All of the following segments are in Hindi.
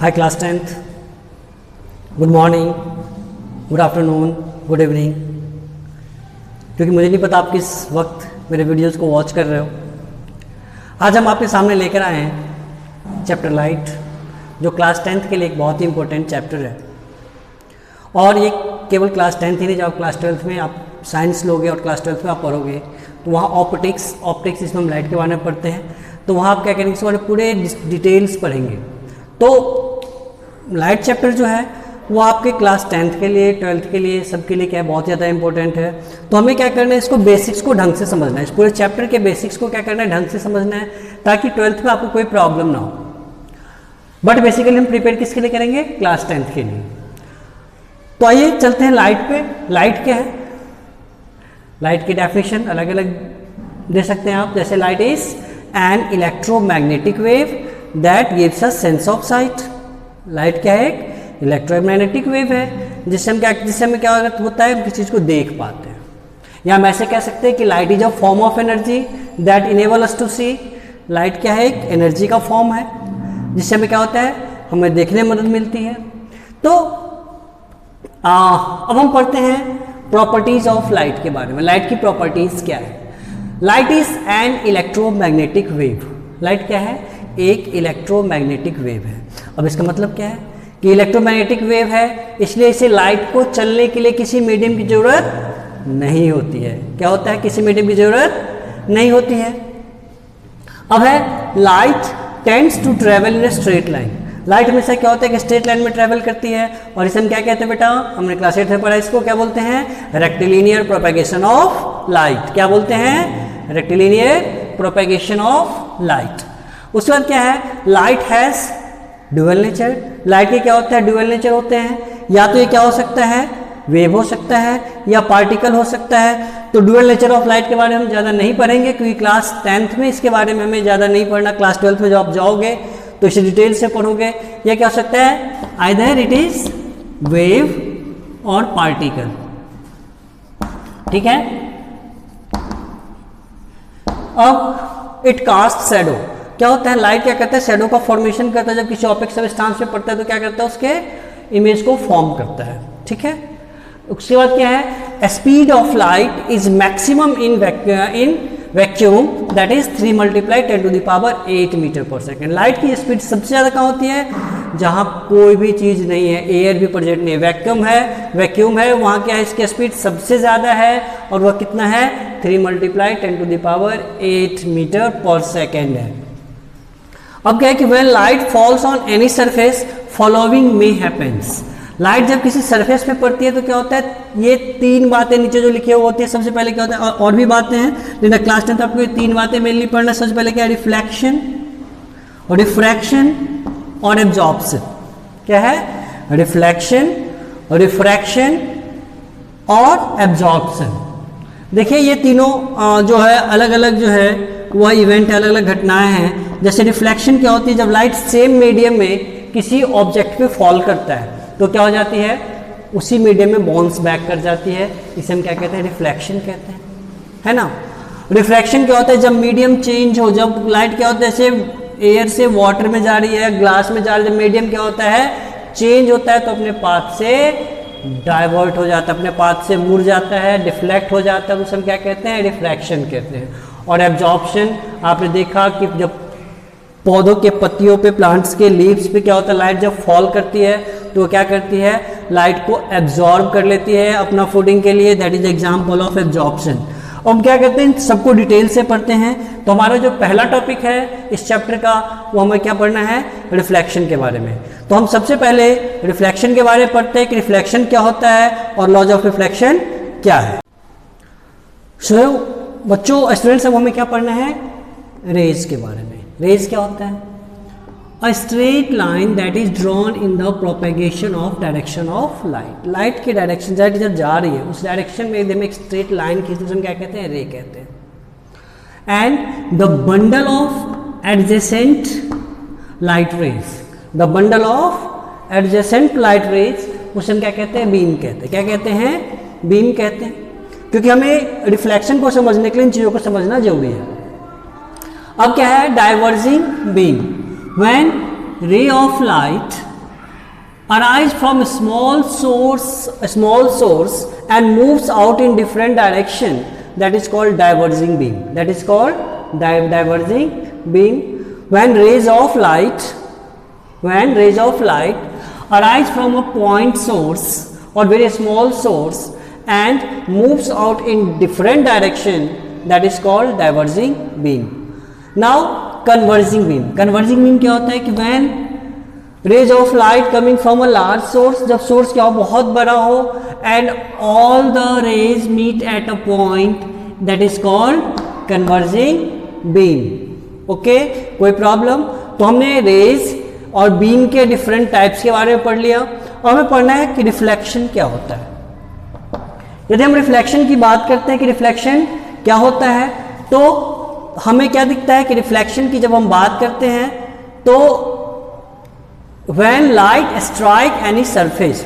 हाय class 10th, good morning, good afternoon, good evening. क्योंकि मुझे नहीं पता आप किस वक्त मेरे वीडियोस को वॉच कर रहे हो। आज हम आपके सामने लेकर आए हैं चैप्टर लाइट, जो क्लास 10th के लिए एक बहुत ही इंपॉर्टेंट चैप्टर है। और ये केवल क्लास 10th ही नहीं, जब आप क्लास 12th में आप साइंस लोगे और क्लास 12th में आप पढ़ोगे तो वहाँ ऑप्टिक्स जिसमें हम लाइट के बारे में पढ़ते हैं, तो वहाँ आप क्या करेंगे, इसके बारे में पूरे डिटेल्स पढ़ेंगे। तो लाइट चैप्टर जो है वो आपके क्लास 10th के लिए, 12th के लिए, सबके लिए क्या है, बहुत ज़्यादा इंपॉर्टेंट है। तो हमें क्या करना है, इसको बेसिक्स को ढंग से समझना है। इस पूरे चैप्टर के बेसिक्स को क्या करना है, ढंग से समझना है, ताकि 12th में आपको कोई प्रॉब्लम ना हो। बट बेसिकली हम प्रिपेयर किसके लिए करेंगे, क्लास 10th के लिए। तो आइए चलते हैं लाइट पे। लाइट क्या है, लाइट की डेफिनेशन अलग अलग दे सकते हैं आप। जैसे light is an electromagnetic wave that gives us sense of site. Light क्या है, एक इलेक्ट्रोमैग्नेटिक वेव है जिससे हमें क्या होता है, हम किसी चीज़ को देख पाते हैं। या हम ऐसे कह सकते हैं कि light is a form of energy that enable us to see. Light क्या है, एक एनर्जी का फॉर्म है जिससे हमें क्या होता है, हमें देखने में मदद मिलती है। तो अब हम पढ़ते हैं प्रॉपर्टीज ऑफ लाइट के बारे में। लाइट की प्रॉपर्टीज क्या है। Light is an electromagnetic wave. Light क्या है, एक इलेक्ट्रोमैग्नेटिक वेव है। अब इसका मतलब क्या है कि इलेक्ट्रोमैग्नेटिक वेव है, इसलिए इसे लाइट को चलने के लिए किसी मीडियम की जरूरत नहीं होती है। क्या होता है, किसी मीडियम की जरूरत नहीं होती है। अब है light tends to travel in a straight line. Light हमेशा क्या होता है कि स्ट्रेट लाइन में ट्रेवल करती है, और इसे हम क्या कहते हैं बेटा, हमने क्लास 8 में पढ़ा, इसको क्या बोलते हैं, रेक्टिलिनियर प्रोपेगेशन ऑफ लाइट। क्या बोलते हैं, रेक्टिलिनियर प्रोपेगेशन ऑफ लाइट। उसके बाद क्या है, light has dual nature. Light के क्या होता है, ड्यूअल नेचर होते हैं। या तो ये क्या हो सकता है, वेव हो सकता है, या पार्टिकल हो सकता है। तो ड्यूअल नेचर ऑफ लाइट के बारे में हम ज़्यादा नहीं पढ़ेंगे, क्योंकि क्लास 10th में इसके बारे में हमें ज़्यादा नहीं पढ़ना। क्लास 12th में जब आप जाओगे तो इसे डिटेल से पढ़ोगे। यह क्या हो सकता है, आइदर इट इज वेव और पार्टिकल। ठीक है। अब इट कास्ट शैडो। क्या होता है, लाइट क्या करता है, शैडो का फॉर्मेशन करता है। जब किसी ऑब्जेक्ट सब्सटेंस पे पड़ता है तो क्या करता है, उसके इमेज को फॉर्म करता है। ठीक है। उसके बाद क्या है, speed of light is maximum in vacuum that is 3 × 10⁸ metre per second. Light की स्पीड सबसे ज़्यादा कहाँ होती है, जहाँ कोई भी चीज़ नहीं है, एयर भी प्रेजेंट नहीं है, वैक्यूम है, वहाँ क्या है, इसकी स्पीड सबसे ज़्यादा है, और वह कितना है, 3 × 10⁸ मीटर पर सेकेंड है। अब क्या है कि when light falls on any surface following may happens. Light जब किसी सरफेस पे पड़ती है तो क्या होता है, ये 3 बातें नीचे जो लिखे हुए होती है। सबसे पहले क्या होता है, और भी बातें हैं, लेकिन क्लास 10 आपको ये 3 बातें मेनली पढ़ना। सबसे पहले क्या है, रिफ्लेक्शन और रिफ्रैक्शन और एब्जॉर्प्शन। क्या है, रिफ्लेक्शन और रिफ्रैक्शन और एब्जॉर्प्शन। देखिए ये तीनों जो है अलग अलग जो है वह इवेंट है, अलग अलग घटनाएं हैं। जैसे रिफ्लेक्शन क्या होती है, जब लाइट सेम मीडियम में किसी ऑब्जेक्ट पे फॉल करता है तो क्या हो जाती है, उसी मीडियम में बाउंस बैक कर जाती है। इसे हम क्या कहते हैं, रिफ्लेक्शन कहते हैं, है ना। रिफ्रैक्शन क्या होता है, जब मीडियम चेंज हो, जब लाइट क्या होता है, जैसे एयर से वाटर में जा रही है, ग्लास में जा रही है, जब मीडियम क्या होता है, चेंज होता है, तो अपने पाथ से डाइवर्ट हो जाता है, अपने पाथ से मुड़ जाता है, डिफ्लेक्ट हो जाता है, उसे हम क्या कहते हैं, रिफ्रैक्शन कहते हैं। और एब्जॉर्प्शन, आपने देखा कि जब पौधों के पत्तियों पे, प्लांट्स के लीव्स पे क्या होता है, लाइट जब फॉल करती है तो क्या करती है, लाइट को एब्जॉर्ब कर लेती है अपना फूडिंग के लिए। That is example of absorption. और हम क्या करते हैं, सबको डिटेल से पढ़ते हैं। तो हमारा जो पहला टॉपिक है इस चैप्टर का, वो हमें क्या पढ़ना है, रिफ्लेक्शन के बारे में। तो हम सबसे पहले रिफ्लेक्शन के बारे में पढ़ते हैं कि रिफ्लेक्शन क्या होता है और लॉज ऑफ रिफ्लेक्शन क्या है। सो बच्चों, स्टूडेंट्स, अब हमें क्या पढ़ना है, रेज के बारे में। रेज क्या होता है, अ straight line that is drawn in the propagation of direction of light. Light की डायरेक्शन लाइट जब जा रही है उस डायरेक्शन में एकदम एक स्ट्रेट लाइन खींचते हैं, क्या कहते हैं, रे कहते हैं। And the bundle of adjacent light rays, the bundle of adjacent light rays, उसे हम क्या कहते हैं, बीम कहते हैं। क्या कहते हैं, बीम कहते हैं। क्योंकि हमें रिफ्लेक्शन को समझने के लिए इन चीज़ों को समझना जरूरी है। अब क्या है, diverging beam, when ray of light arise from a small source and moves out in different direction, that is called diverging beam. That is called diverging beam. When rays of light arise from a point source or very small source and moves out in different direction, that is called diverging beam. Now converging beam क्या होता है कि when rays of light coming from a large source, जब source क्या हो बहुत बड़ा हो and all the rays meet at a point, that is called converging beam. Okay, कोई प्रॉब्लम? तो हमने रेज और बीम के डिफरेंट टाइप्स के बारे में पढ़ लिया और हमें पढ़ना है कि रिफ्लेक्शन क्या होता है. यदि हम रिफ्लेक्शन की बात करते हैं कि रिफ्लेक्शन क्या होता है, तो हमें क्या दिखता है कि रिफ्लेक्शन की जब हम बात करते हैं तो when light strike any surface,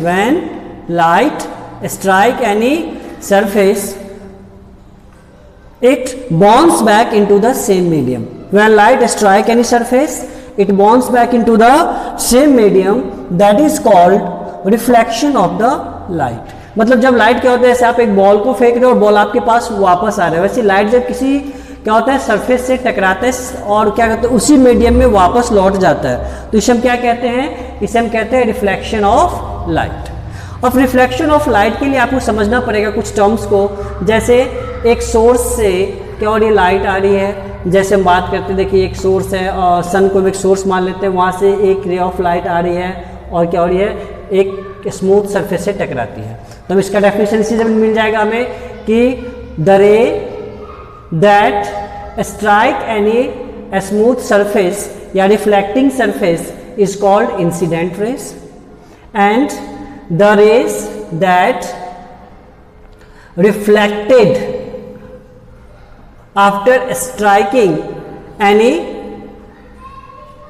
it bounces back into the same medium. When light strike any surface, it bounces back into the same medium, that is called reflection of the light. मतलब जब लाइट क्या होता है, जैसे आप एक बॉल को फेंक रहे हो और बॉल आपके पास वापस आ रहा है, वैसे लाइट जब किसी क्या होता है सरफेस से टकराता है और क्या कहते हैं उसी मीडियम में वापस लौट जाता है, तो इसे हम क्या कहते हैं, इसे हम कहते हैं रिफ्लेक्शन ऑफ लाइट. अब रिफ्लेक्शन ऑफ लाइट के लिए आपको समझना पड़ेगा कुछ टर्म्स को, जैसे एक सोर्स से क्या हो रही है, लाइट आ रही है. जैसे हम बात करते हैं, देखिए एक सोर्स है और सन को एक सोर्स मान लेते हैं, वहाँ से एक रे ऑफ लाइट आ रही है और क्या हो रही है, एक स्मूथ सरफेस से टकराती है. तो इसका डेफिनेशन इसी से मिल जाएगा हमें कि the ray that strike any smooth surface या reflecting surface is called incident rays, and the rays that reflected after striking any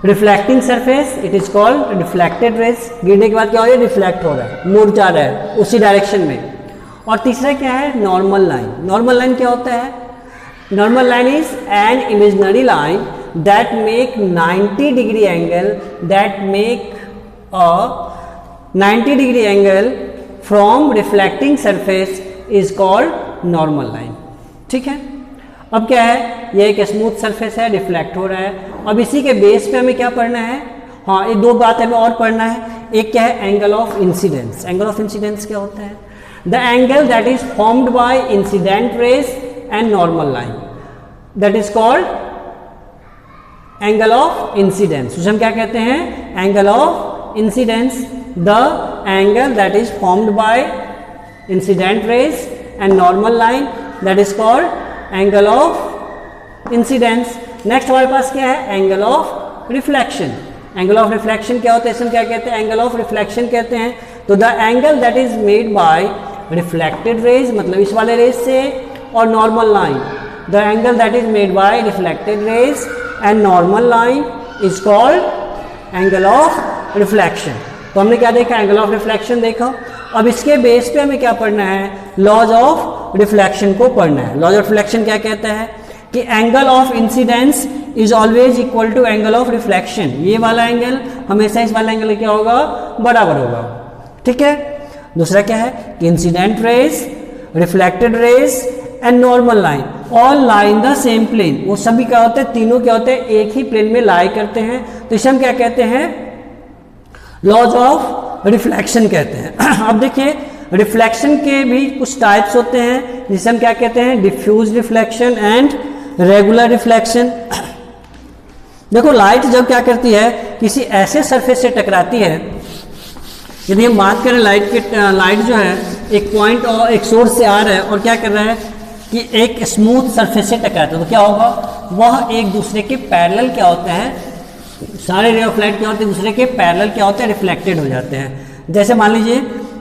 reflecting surface, it is called reflected rays. गिरने के बाद क्या हो रहा है, रिफ्लेक्ट हो रहा है, मुड़ जा रहा है उसी डायरेक्शन में. और तीसरा क्या है, नॉर्मल लाइन. नॉर्मल लाइन क्या होता है, normal line is an imaginary line that make 90 degree angle, that make a 90 degree angle from reflecting surface is called normal line. ठीक है, अब क्या है, ये एक स्मूथ सरफेस है, रिफ्लेक्ट हो रहा है. अब इसी के बेस पे हमें क्या पढ़ना है, हाँ ये दो बात हमें और पढ़ना है. एक क्या है, angle of incidence. Angle of incidence क्या होता है, the angle that is formed by incident rays and normal line, that is called angle of incidence. उसे हम क्या कहते हैं, angle of incidence. The angle that is formed by incident rays and normal line, that is called angle of incidence. Next हमारे पास क्या है, angle of reflection. Angle of reflection क्या होता है, इसमें क्या कहते हैं, एंगल ऑफ रिफ्लेक्शन कहते हैं. तो the angle that is made by reflected raise, मतलब इस वाले रेज से, और normal line, the angle that is made by reflected rays and normal line is called angle of reflection. तो हमने क्या देखा, एंगल ऑफ रिफ्लेक्शन देखा. अब इसके बेस पे हमें क्या पढ़ना है, लॉज ऑफ रिफ्लेक्शन को पढ़ना है. लॉज ऑफ रिफ्लेक्शन क्या कहता है कि angle of incidence is always equal to angle of reflection. ये वाला एंगल हमेशा इस वाला एंगल क्या होगा, बराबर होगा. ठीक है, दूसरा क्या है कि incident rays, reflected rays and normal line all lie in the same plane. वो सभी क्या होते हैं, तीनों क्या होते हैं, एक ही प्लेन में लाई करते हैं. तो इसे हम क्या कहते हैं, लॉज ऑफ रिफ्लेक्शन कहते हैं. अब देखिए रिफ्लेक्शन के भी कुछ टाइप्स होते हैं, जिसे हम क्या कहते हैं, diffuse reflection and regular reflection. देखो लाइट जब क्या करती है, किसी ऐसे सरफेस से टकराती है, यदि हम बात करें लाइट जो है एक पॉइंट और एक सोर्स से आ रहा है और क्या कर रहा है कि एक स्मूथ सरफेस से टकराता है, तो क्या होगा, वह एक दूसरे के पैरेलल क्या होते हैं, सारे रे ऑफ लाइट क्या होते हैं, दूसरे के पैरेलल क्या होते हैं, रिफ्लेक्टेड हो जाते हैं. जैसे मान लीजिए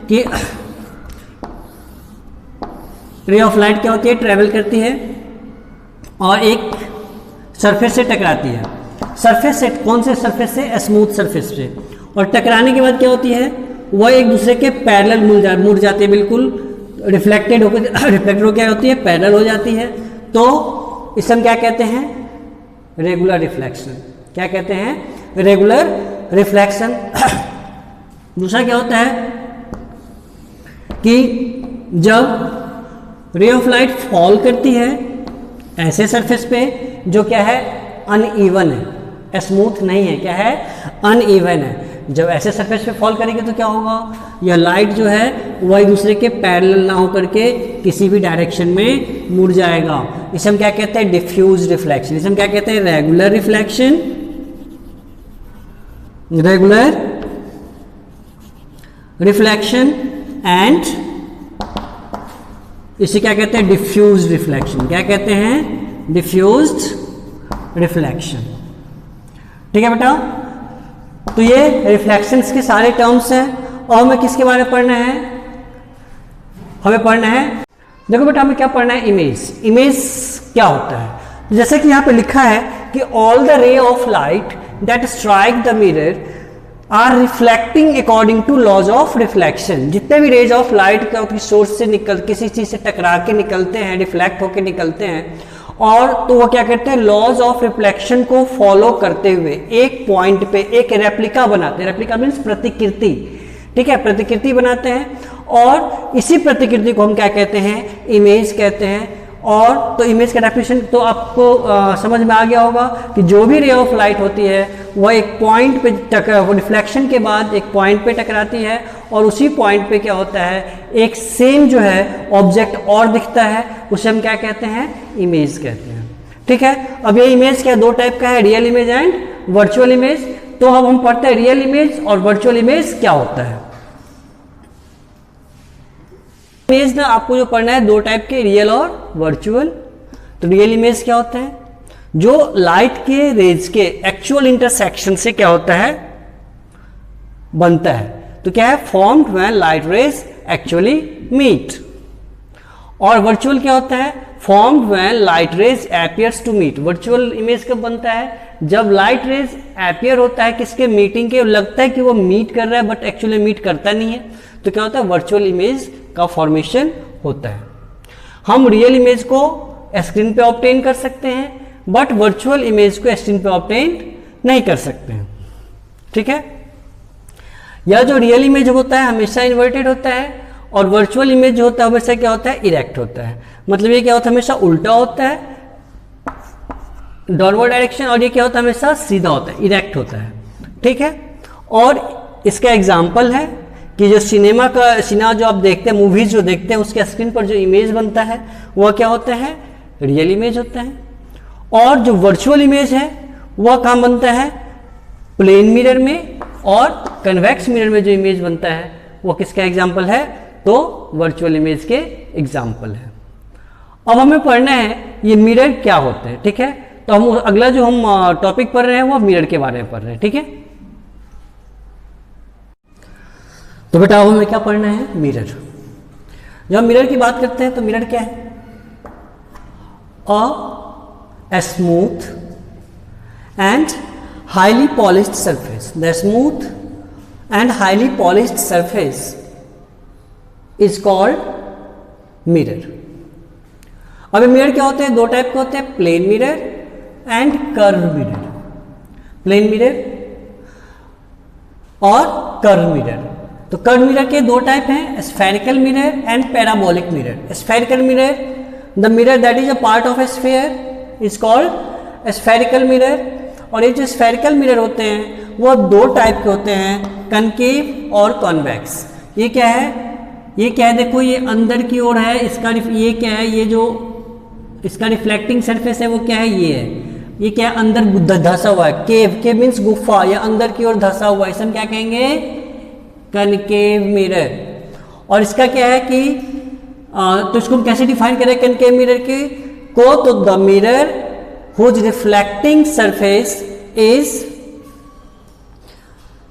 कि रे ऑफ लाइट क्या होती है, ट्रेवल करती है और एक सरफेस से टकराती है. सरफेस से, कौन से सरफेस से, स्मूथ सरफेस से, और टकराने के बाद क्या होती है, वह एक दूसरे के पैरेलल मुड़ जाती है, बिल्कुल रिफ्लेक्टेड हो क्या होती है, पैरेलल हो जाती है. तो इसे हम क्या कहते हैं, रेगुलर रिफ्लेक्शन. क्या कहते हैं, रेगुलर रिफ्लेक्शन. दूसरा क्या होता है कि जब रे ऑफ लाइट फॉल करती है ऐसे सरफेस पे जो क्या है अनइवन है, स्मूथ नहीं है, क्या है अनइवन है। जब ऐसे सरफेस पे फॉल करेगी तो क्या होगा, यह लाइट जो है वह एक दूसरे के पैरेलल ना होकर के किसी भी डायरेक्शन में मुड़ जाएगा। इसे हम क्या कहते हैं डिफ्यूज रिफ्लेक्शन। इसे हम क्या कहते हैं regular reflection, regular reflection and इसे क्या कहते हैं डिफ्यूज रिफ्लेक्शन। क्या कहते हैं डिफ्यूज्ड रिफ्लेक्शन। ठीक है बेटा, तो ये रिफ्लेक्शंस के सारे टर्म्स हैं। और हमें किसके बारे में पढ़ना है, हमें पढ़ना है, देखो बेटा हमें क्या पढ़ना है इमेज। इमेज क्या होता है, जैसे कि यहाँ पे लिखा है कि all the ray of light that strike the mirror are reflecting according to laws of reflection. जितने भी रेज ऑफ लाइट का सोर्स से निकल किसी चीज से टकरा के निकलते हैं, रिफ्लेक्ट होके निकलते हैं, और तो वो क्या करते हैं लॉज ऑफ रिफ्लेक्शन को फॉलो करते हुए एक पॉइंट पे एक रेप्लिका बनाते हैं। रेप्लिका मीन्स प्रतिकृति, ठीक है, प्रतिकृति बनाते हैं। और इसी प्रतिकृति को हम क्या कहते हैं इमेज कहते हैं। और तो इमेज का डेफिनेशन तो आपको समझ में आ गया होगा कि जो भी रे ऑफ लाइट होती है वह एक पॉइंट पे रिफ्लेक्शन के बाद एक पॉइंट पे टकराती है, और उसी पॉइंट पे क्या होता है एक सेम जो है ऑब्जेक्ट और दिखता है, उसे हम क्या कहते हैं इमेज कहते हैं। ठीक है, अब ये इमेज क्या दो टाइप का है, real image and virtual image. तो अब हम पढ़ते हैं रियल इमेज और वर्चुअल इमेज क्या होता है। इमेज ना आपको जो पढ़ना है दो टाइप के, रियल और वर्चुअल। तो रियल इमेज क्या होता है, जो लाइट के रेज के एक्चुअल इंटरसेक्शन से क्या होता है बनता है। तो क्या है formed when light rays actually meet. और वर्चुअल क्या होता है formed when light rays appears to meet. Virtual image कब बनता है जब लाइट रेज एपियर होता है किसके मीटिंग के, लगता है कि वो मीट कर रहा है बट एक्चुअली मीट करता नहीं है, तो क्या होता है वर्चुअल इमेज का फॉर्मेशन होता है। हम रियल इमेज को स्क्रीन पे ऑब्टेन कर सकते हैं बट वर्चुअल इमेज को स्क्रीन पे ऑब्टेन नहीं कर सकते हैं। ठीक है, यह जो रियल इमेज होता है हमेशा इन्वर्टेड होता है, और वर्चुअल इमेज जो होता है हमेशा क्या होता है इरेक्ट होता है। मतलब ये क्या होता है हमेशा उल्टा होता है डाउनवर्ड डायरेक्शन, और ये क्या होता है हमेशा सीधा होता है इरेक्ट होता है। ठीक है, और इसका एग्जाम्पल है कि जो सिनेमा जो आप देखते हैं मूवीज जो देखते हैं उसके स्क्रीन पर जो इमेज बनता है वह क्या होता है रियल इमेज होता है। और जो वर्चुअल इमेज है वह कहाँ बनता है प्लेन मिरर में, और कन्वेक्स मिरर में जो इमेज बनता है वो किसका एग्जाम्पल है, तो वर्चुअल इमेज के एग्जाम्पल है। अब हमें पढ़ना है ये मिरर क्या होते हैं। ठीक है, तो हम अगला जो हम टॉपिक पढ़ रहे हैं वो मिरर के बारे में पढ़ रहे हैं। ठीक है, तो बेटा अब हमें क्या पढ़ना है मिरर। जब हम मिरर की बात करते हैं तो मिरर क्या है a smooth and highly polished surface. The smooth and highly polished surface is called mirror. अब मिरर क्या होते हैं दो टाइप के होते हैं, plane mirror and curve mirror. Plane mirror और कर्व मिरर। तो कर्व मिरर के दो टाइप हैं, spherical mirror and parabolic mirror. Spherical mirror, the mirror that is a part of a sphere is called spherical mirror. और ये जो स्फेरिकल मिरर होते हैं वो दो टाइप के होते हैं, कनकेव और कॉन्वेक्स। ये क्या है देखो ये अंदर की ओर है, इसका ये क्या है, ये जो इसका रिफ्लेक्टिंग सरफेस है वो क्या है ये क्या है अंदर धंसा हुआ है। केव मीन्स गुफा, या अंदर की ओर धंसा हुआ है, इसे हम क्या कहेंगे कनकेव मिरर। और इसका क्या है कि तो इसको हम कैसे डिफाइन करें कनकेव मिरर को, तो the mirror whose reflecting surface is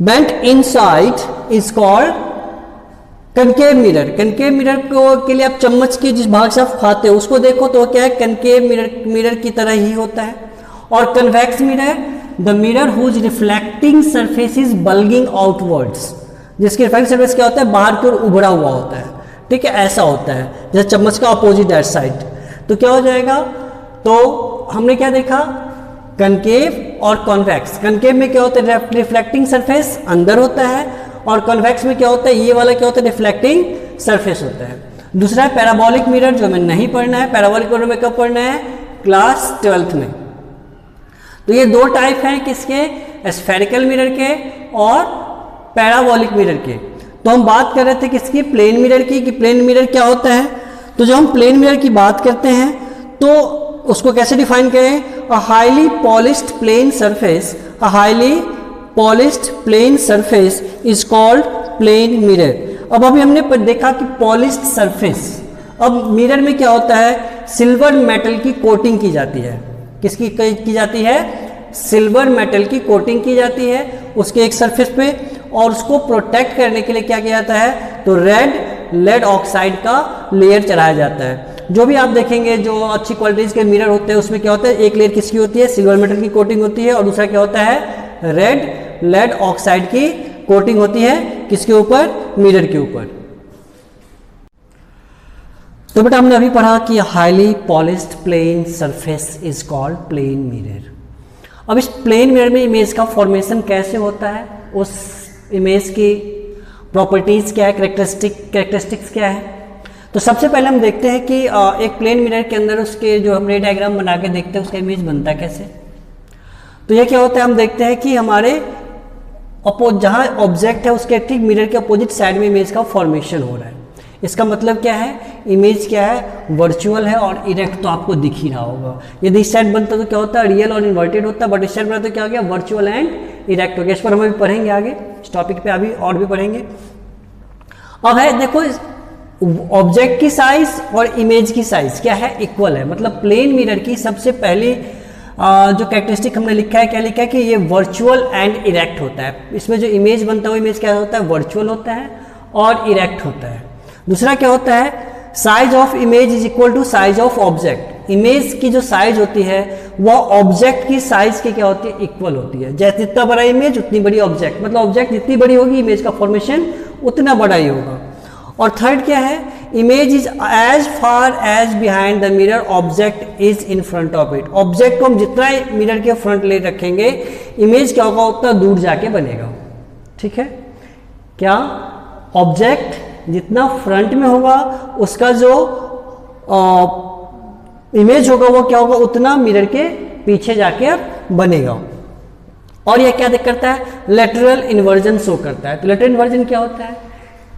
bent inside is called concave mirror। concave mirror के लिए आप चम्मच के जिस भाग से आप खाते हो उसको देखो तो क्या है concave mirror की तरह ही होता है। और convex mirror, the mirror whose reflecting surface is bulging outwards, जिसकी रिफ्लेक्टिंग सरफेस क्या होता है बाहर की ओर उभरा हुआ होता है। ठीक है, ऐसा होता है जैसे चम्मच का अपोजिट दैट साइड। तो क्या हो जाएगा, तो हमने क्या देखा कनकेव और कॉन्वेक्स। कनकेव में क्या होता है रिफ्लेक्टिंग सरफेस अंदर होता है, और कॉन्वेक्स में क्या होता है, ये वाला क्या होता है, रिफ्लेक्टिंग सरफेस होता है। दूसरा है पैराबोलिक मिरर, जो हमें नहीं पढ़ना है। पैराबोलिक मिरर में कब पढ़ना है, क्लास 12th में। तो ये दो टाइप हैं किसके, स्फेरिकल मिरर के और पैराबोलिक मिरर के। तो हम बात कर रहे थे किसकी, प्लेन मिरर की, कि प्लेन मिरर क्या होता है। तो जब हम प्लेन मिरर की बात करते हैं तो उसको कैसे डिफाइन करें, a highly polished plane surface, a highly polished plane surface is called plane mirror. अब अभी हमने देखा कि पॉलिश्ड सरफेस, अब मिरर में क्या होता है, सिल्वर मेटल की कोटिंग की जाती है। किसकी की जाती है, सिल्वर मेटल की कोटिंग की जाती है उसके एक सरफेस पे, और उसको प्रोटेक्ट करने के लिए क्या किया जाता है, तो लेड ऑक्साइड का लेयर चढ़ाया जाता है। जो भी आप देखेंगे जो अच्छी क्वालिटीज के मिरर होते हैं उसमें क्या होता है, एक लेयर किसकी होती है, सिल्वर मेटल की कोटिंग होती है, और दूसरा क्या होता है, लेड ऑक्साइड की कोटिंग होती है किसके ऊपर, मिरर के ऊपर। तो बेटा हमने अभी पढ़ा कि highly polished plane surface is called plane mirror. अब इस प्लेन मिरर में इमेज का फॉर्मेशन कैसे होता है, उस इमेज की प्रॉपर्टीज क्या है, कैरेक्टरिस्टिक्स क्या है। तो सबसे पहले हम देखते हैं कि एक प्लेन मिरर के अंदर उसके जो हम रे डायग्राम बना के देखते हैं उसका इमेज बनता कैसे। तो ये क्या होता है, हम देखते हैं कि हमारे जहाँ ऑब्जेक्ट है उसके ठीक मिरर के अपोजिट साइड में इमेज का फॉर्मेशन हो रहा है। इसका मतलब क्या है, इमेज क्या है, वर्चुअल है और इरेक्ट तो आपको दिख ही रहा होगा। यदि इस साइड बनता तो क्या होता है, रियल और इन्वर्टेड होता है, बट इस साइड बना तो क्या हो गया, वर्चुअल एंड इरेक्ट हो गया। इस पर हम अभी पढ़ेंगे आगे, इस टॉपिक पे अभी और भी पढ़ेंगे। अब है देखो, ऑब्जेक्ट की साइज और इमेज की साइज क्या है, इक्वल है। मतलब प्लेन मिरर की सबसे पहली जो कैरेक्टरिस्टिक हमने लिखा है, क्या लिखा है कि ये वर्चुअल एंड इरेक्ट होता है। इसमें जो इमेज बनता है वो इमेज क्या होता है, वर्चुअल होता है और इरेक्ट होता है। दूसरा क्या होता है, size of image is equal to size of object. Image की जो साइज होती है वह ऑब्जेक्ट की साइज के क्या होती है, इक्वल होती है। जैसे जितना बड़ा इमेज उतनी बड़ी ऑब्जेक्ट, मतलब ऑब्जेक्ट जितनी बड़ी होगी इमेज का फॉर्मेशन उतना बड़ा ही होगा। और थर्ड क्या है, image is as far as behind the mirror object is in front of it. Object को हम जितना मिरर के फ्रंट ले रखेंगे इमेज क्या होगा, उतना दूर जाके बनेगा। ठीक है, क्या ऑब्जेक्ट जितना फ्रंट में होगा उसका जो इमेज होगा वो क्या होगा, उतना मिरर के पीछे जाके बनेगा। और यह क्या करता है, लेटरल इन्वर्जन शो करता है। तो लेटरल इन्वर्जन क्या होता है,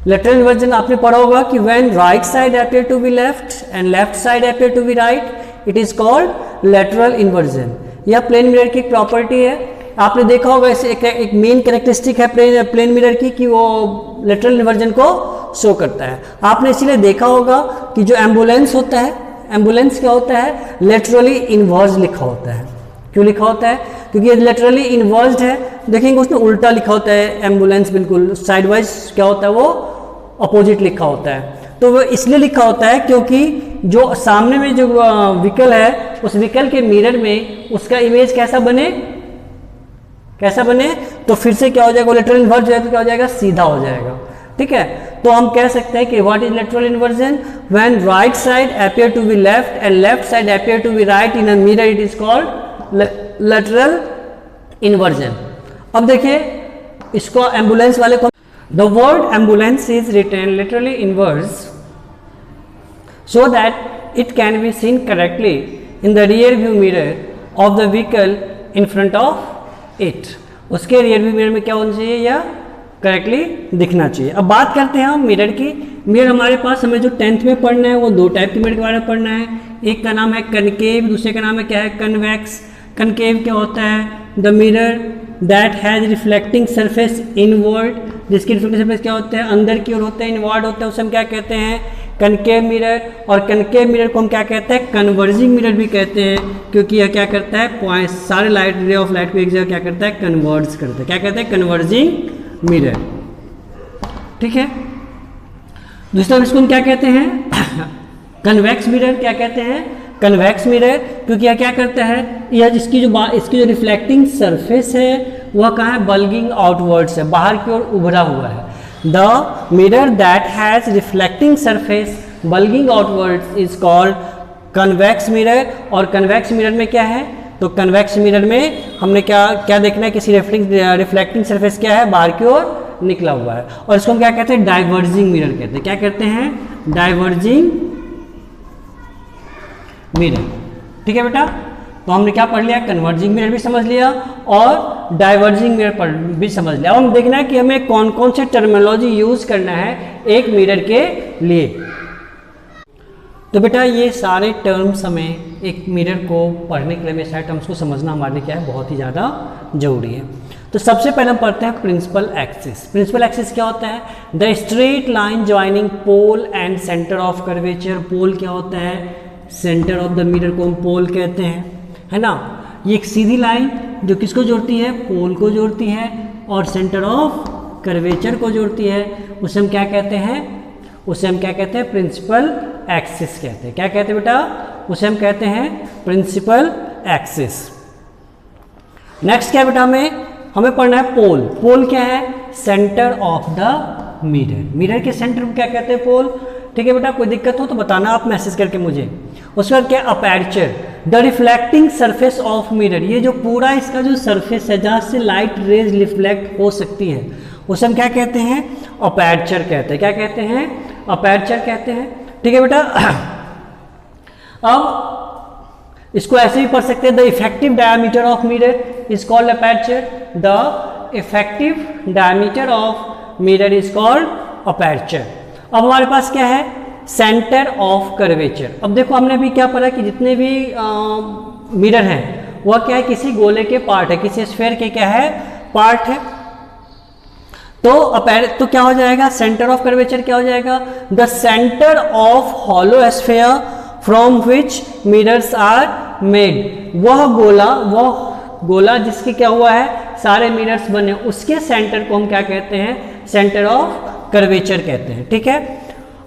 लेटरल इन्वर्जन आपने पढ़ा होगा कि when right side appear to be left and left side appear to be right, it is called lateral inversion. यह प्लेन मिरर की एक प्रॉपर्टी है। आपने देखा होगा इसे एक मेन कैरेक्टरिस्टिक है प्लेन मिरर की कि वो लेटरल इन्वर्जन को शो करता है। आपने इसीलिए देखा होगा कि जो एम्बुलेंस होता है, एम्बुलेंस क्या होता है, लेटरली इन्वर्स लिखा होता है। क्यों लिखा होता है, क्योंकि ये लेटरली इन्वर्स्ड है। देखेंगे उसमें उल्टा लिखा होता है एम्बुलेंस, बिल्कुल साइडवाइज क्या होता है, वो अपोजिट लिखा होता है। तो वो इसलिए लिखा होता है क्योंकि जो सामने में जो व्हीकल है उस व्हीकल के मिरर में उसका इमेज कैसा बने, तो फिर से क्या हो जाएगा, लेटरल इन्वर्स जो है तो क्या हो जाएगा, सीधा हो जाएगा। ठीक है, तो हम कह सकते हैं कि what is lateral inversion, when right side appear to be left and left side appear to be right in a mirror, it is called lateral inversion. अब देखिए इसको एम्बुलेंस वाले को, the word ambulance is written literally inverse so that it can be seen correctly in the rear view mirror of the vehicle in front of it। उसके रियर व्यू मिरर में क्या होना चाहिए, या करेक्टली दिखना चाहिए। अब बात करते हैं हम मिरर की। मिरर हमारे पास हमें जो 10th में पढ़ना है वो दो टाइप के मिरर के बारे में पढ़ना है। एक का नाम है कनकेव, दूसरे का नाम है क्या है, कन्वेक्स। कनकेव क्या होता है, the mirror that has reflecting surface inward, जिसकी रिफ्लेक्टिंग सरफेस क्या होता है, अंदर की ओर होता है, इनवर्ड होता है, उसे हम क्या कहते हैं, कनकेव मिरर। और कनकेव मिरर को हम क्या कहते हैं, कन्वर्जिंग मिरर भी कहते हैं, क्योंकि यह क्या करता है, पॉइंट सारे लाइट रे ऑफ लाइट को एक जगह क्या करता है, कन्वर्ज करता है। क्या कहते हैं, कन्वर्जिंग मिरर। ठीक है, दूसरा इसको हम क्या कहते हैं, कन्वेक्स मिरर। क्या कहते हैं, कन्वेक्स मिरर, क्योंकि यह क्या करता है, यह इसकी जो रिफ्लेक्टिंग सरफेस है वह कहाँ है, बल्गिंग आउटवर्ड्स है, बाहर की ओर उभरा हुआ है। The mirror that has reflecting surface bulging outwards is called convex mirror. और कन्वेक्स मिरर में क्या है, तो कन्वेक्स मिरर में हमने क्या देखना है, किसी रिफ्लेक्टिंग सरफेस क्या है, बाहर की ओर निकला हुआ है, और इसको हम क्या कहते हैं, डाइवर्जिंग मिरर कहते हैं। क्या कहते हैं, डाइवर्जिंग मिरर। ठीक है बेटा, तो हमने क्या पढ़ लिया, कन्वर्जिंग मिरर भी समझ लिया और डाइवर्जिंग मिरर भी समझ लिया। अब हम देखना है कि हमें कौन कौन से टर्मिनोलॉजी यूज करना है एक मिरर के लिए। तो बेटा ये सारे टर्म्स हमें एक मिरर को पढ़ने के लिए, हमें सारे टर्म्स को समझना हमारे लिए क्या है, बहुत ही ज़्यादा जरूरी है। तो सबसे पहले हम पढ़ते हैं प्रिंसिपल एक्सिस। प्रिंसिपल एक्सिस क्या होता है, the straight line joining pole and centre of curvature. Pole क्या होता है, सेंटर ऑफ द मिरर को हम पोल कहते हैं, है ना। ये एक सीधी लाइन जो किसको जोड़ती है, पोल को जोड़ती है, और सेंटर ऑफ कर्वेचर को जोड़ती है, उसे हम क्या कहते हैं, उसे हम क्या कहते हैं, प्रिंसिपल एक्सिस कहते हैं। क्या कहते हैं बेटा, उसे हम कहते हैं प्रिंसिपल एक्सिस। नेक्स्ट क्या है बेटा, हमें पढ़ना है पोल। पोल क्या है, centre of the mirror. Mirror के सेंटर को क्या कहते हैं, पोल। ठीक है बेटा, कोई दिक्कत हो तो बताना आप मैसेज करके मुझे। उसके बाद क्या, aperture, the reflecting surface of mirror. ये जो पूरा इसका जो सरफेस है जहाँ से लाइट रेज रिफ्लेक्ट हो सकती है, उसे हम क्या कहते हैं, अपर्चर कहते हैं। क्या कहते हैं, अपर्चर कहते हैं। ठीक है बेटा, अब इसको ऐसे भी पढ़ सकते हैं, the effective diameter of mirror is called aperture. The effective diameter of mirror is called aperture. अब हमारे पास क्या है, सेंटर ऑफ कर्वेचर। अब देखो हमने भी क्या पढ़ा कि जितने भी मिरर हैं वह क्या है, किसी गोले के पार्ट है, किसी स्फीयर के क्या है, पार्ट है। तो क्या हो जाएगा, सेंटर ऑफ कर्वेचर क्या हो जाएगा, the centre of hollow sphere from which mirrors are made. वह गोला जिसके क्या हुआ है, सारे मिरर्स बने, उसके सेंटर को हम क्या कहते हैं, सेंटर ऑफ कर्वेचर कहते हैं। ठीक है,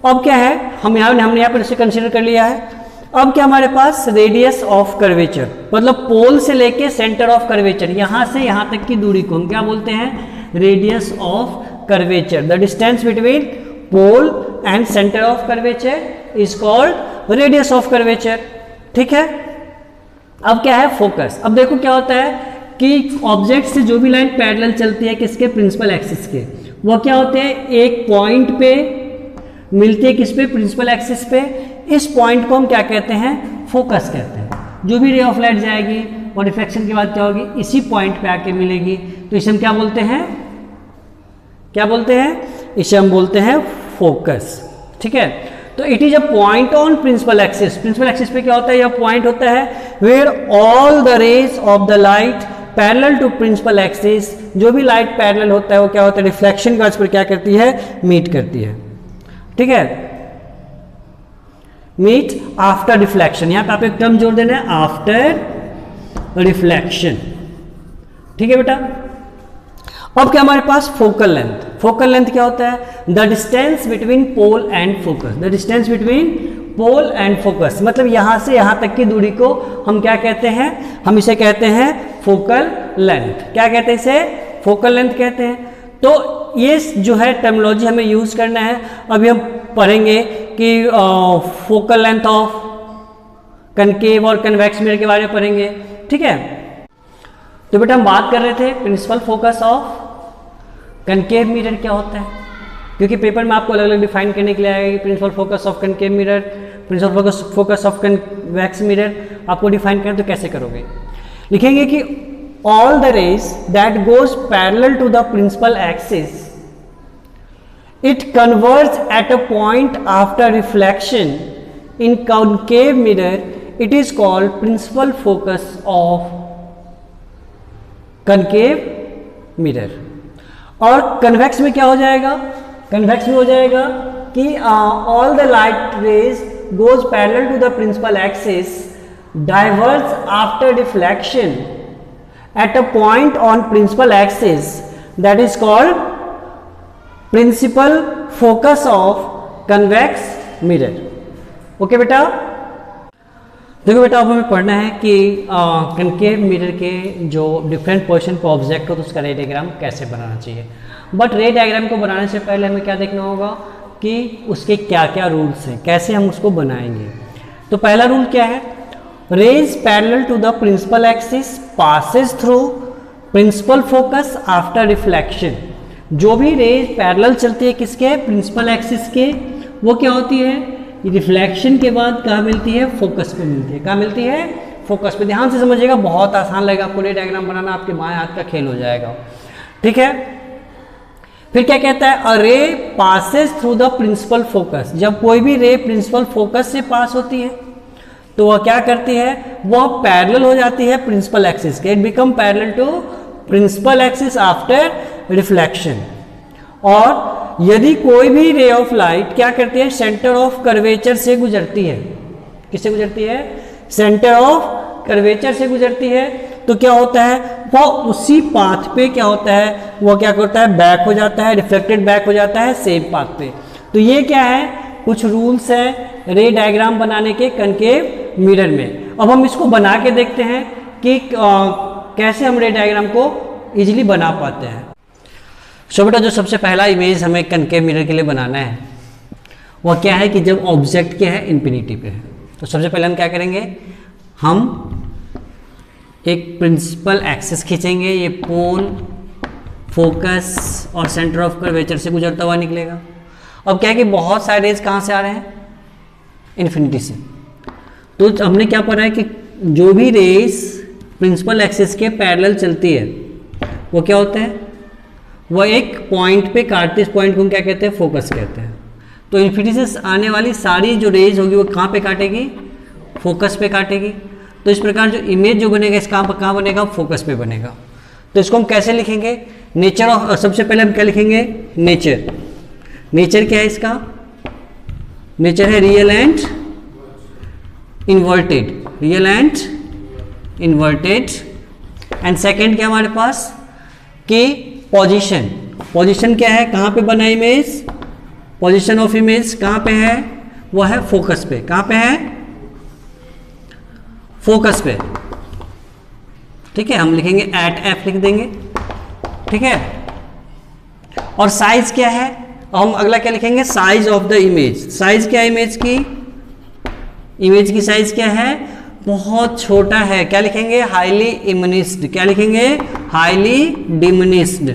अब क्या है, हमने यहाँ पर इसे कंसीडर कर लिया है। अब क्या हमारे पास, रेडियस ऑफ कर्वेचर, मतलब पोल से लेके सेंटर ऑफ कर्वेचर, यहाँ से यहाँ तक की दूरी को हम क्या बोलते हैं, radius of curvature. The distance between pole and centre of curvature is called radius of curvature. ठीक है, अब क्या है, फोकस। अब देखो क्या होता है कि ऑब्जेक्ट से जो भी लाइन पैरेलल चलती है किसके, प्रिंसिपल एक्सिस के, वो क्या होते हैं, एक पॉइंट पे मिलती है, किस पे, प्रिंसिपल एक्सिस पे। इस पॉइंट को हम क्या कहते हैं, फोकस कहते हैं। जो भी रे ऑफ लाइट जाएगी और रिफ्लेक्शन के बाद क्या होगी, इसी पॉइंट पे आके मिलेगी, तो इसे हम क्या बोलते हैं, क्या बोलते हैं, इसे हम बोलते हैं फोकस। ठीक है, तो it is a point on principal axis. Principal axis पे क्या होता है, यह पॉइंट होता है where all the rays of the light parallel to principal axis. जो भी लाइट पैरेलल होता है वो क्या होता है, रिफ्लेक्शन का पर क्या करती है, मीट करती है। ठीक है, मीट आफ्टर रिफ्लेक्शन, यहां पे आप एक टर्म जोड़ देना है, आफ्टर रिफ्लेक्शन। ठीक है बेटा, अब क्या हमारे पास, फोकल लेंथ। फोकल लेंथ क्या होता है, the distance between pole and focus. The distance between pole and focus, मतलब यहां से यहां तक की दूरी को हम क्या कहते हैं, हम इसे कहते हैं फोकल लेंथ। क्या कहते हैं इसे, फोकल लेंथ कहते हैं। तो ये जो है टर्मिनोलॉजी हमें यूज करना है। अभी हम पढ़ेंगे कि फोकल लेंथ ऑफ कनकेव और कन्वेक्स मिरर के बारे में पढ़ेंगे। ठीक है, तो बेटा हम बात कर रहे थे principal focus of concave mirror क्या होता है, क्योंकि पेपर में आपको अलग अलग डिफाइन करने के लिए आएगी। Principal focus of concave mirror, principal focus of convex mirror, आपको डिफाइन करें तो कैसे करोगे, लिखेंगे कि all the rays that goes parallel to the principal axis, it converges at a point after reflection. In concave mirror it is called principal focus of concave mirror. और convex में क्या हो जाएगा, convex में हो जाएगा कि all the light rays goes parallel to the principal axis, diverge after deflection at a point on principal axis, that is called principal focus of convex mirror. Okay बेटा, देखो बेटा अब हमें पढ़ना है कि कनकेव मिरर के जो डिफरेंट पोजीशन पर ऑब्जेक्ट हो तो उसका रे डायग्राम कैसे बनाना चाहिए। बट रे डायग्राम को बनाने से पहले हमें क्या देखना होगा कि उसके क्या क्या रूल्स हैं, कैसे हम उसको बनाएंगे। तो पहला रूल क्या है, rays parallel to the principal axis passes through principal focus after reflection. जो भी रेज पैरेलल चलती है किसके, प्रिंसिपल एक्सिस के, वो क्या होती है, रिफ्लेक्शन के बाद कहाँ मिलती है, फोकस पे मिलती है। कहाँ मिलती है, फोकस पे। ध्यान से समझिएगा, बहुत आसान लगेगा आपको रे डायग्राम बनाना, आपके बाएं हाथ का खेल हो जाएगा। ठीक है, फिर क्या कहता है, a ray passes through the principal focus. जब कोई भी रे प्रिंसिपल फोकस से पास होती है तो वह क्या करती है, वह पैरेलल हो जाती है प्रिंसिपल एक्सिस के। It become parallel to principal axis after reflection. और यदि कोई भी रे ऑफ लाइट क्या करती है, सेंटर ऑफ कर्वेचर से गुजरती है, किससे गुजरती है, सेंटर ऑफ कर्वेचर से गुजरती है, तो क्या होता है, वो उसी पाथ पे क्या होता है, वो क्या करता है, बैक हो जाता है, रिफ्लेक्टेड बैक हो जाता है सेम पाथ पे। तो ये क्या है, कुछ रूल्स है रे डायग्राम बनाने के कनकेव मिरर में। अब हम इसको बना के देखते हैं कि कैसे हम रे डायग्राम को इजीली बना पाते हैं। सो बेटा, जो सबसे पहला इमेज हमें कनकेव मिरर के लिए बनाना है वह क्या है कि जब ऑब्जेक्ट क्या है, इन्फिनिटी पे है। तो सबसे पहले हम क्या करेंगे, हम एक प्रिंसिपल एक्सिस खींचेंगे, ये पोल, फोकस और सेंटर ऑफ कर्वेचर से गुजरता हुआ निकलेगा। अब क्या है कि बहुत सारे रेज कहाँ से आ रहे हैं, इन्फिनिटी से। तो हमने क्या पढ़ा है कि जो भी रेज प्रिंसिपल एक्सिस के पैरेलल चलती है वो क्या होते हैं, वह एक पॉइंट पे काटते, इस पॉइंट को हम क्या कहते हैं, फोकस कहते हैं। तो इन्फिनिटी से आने वाली सारी जो रेज होगी वो कहाँ पे काटेगी, फोकस पे काटेगी। तो इस प्रकार जो इमेज जो बनेगा इसका कहाँ बनेगा, फोकस पे बनेगा। तो इसको हम कैसे लिखेंगे, नेचर ऑफ, सबसे पहले हम क्या लिखेंगे, नेचर। नेचर क्या है इसका, नेचर है real and inverted, real and inverted. And second क्या हमारे पास कि पोजीशन, पोजीशन क्या है, कहाँ पे बना इमेज, पोजीशन ऑफ इमेज कहाँ पे है, वो है फोकस पे। कहाँ पे है, फोकस पे। ठीक है, हम लिखेंगे एट एफ लिख देंगे। ठीक है, और साइज क्या है, हम अगला क्या लिखेंगे, size of the image. Size क्या है इमेज की, इमेज की साइज क्या है, बहुत छोटा है। क्या लिखेंगे, हाईली डिमिनिश्ड। क्या लिखेंगे, हाईली डिमिनिश्ड।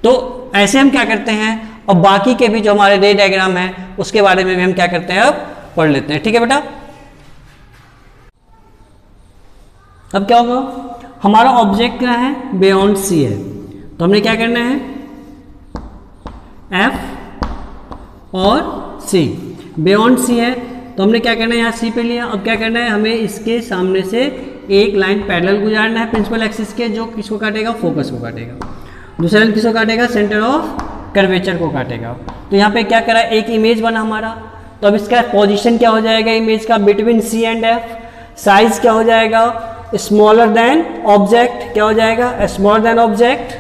तो ऐसे हम क्या करते हैं, और बाकी के भी जो हमारे रे डायग्राम है उसके बारे में भी हम क्या करते हैं, अब पढ़ लेते हैं। ठीक है बेटा, अब क्या होगा, हमारा ऑब्जेक्ट क्या है, बियॉन्ड सी है। तो हमने क्या करना है, एफ और सी, बियॉन्ड सी है तो हमने क्या करना है, यहाँ सी पे लिया। अब क्या करना है, हमें इसके सामने से एक लाइन पैरेलल गुजारना है प्रिंसिपल एक्सिस के, जो किसको काटेगा, फोकस को काटेगा। दूसरा लाइन किसको काटेगा, सेंटर ऑफ कर्वेचर को काटेगा। तो यहाँ पे क्या करा, एक इमेज बना हमारा। तो अब इसका पोजीशन क्या हो जाएगा इमेज का, between C and F. Size क्या हो जाएगा, स्मॉलर देन ऑब्जेक्ट। क्या हो जाएगा, स्मॉलर देन ऑब्जेक्ट।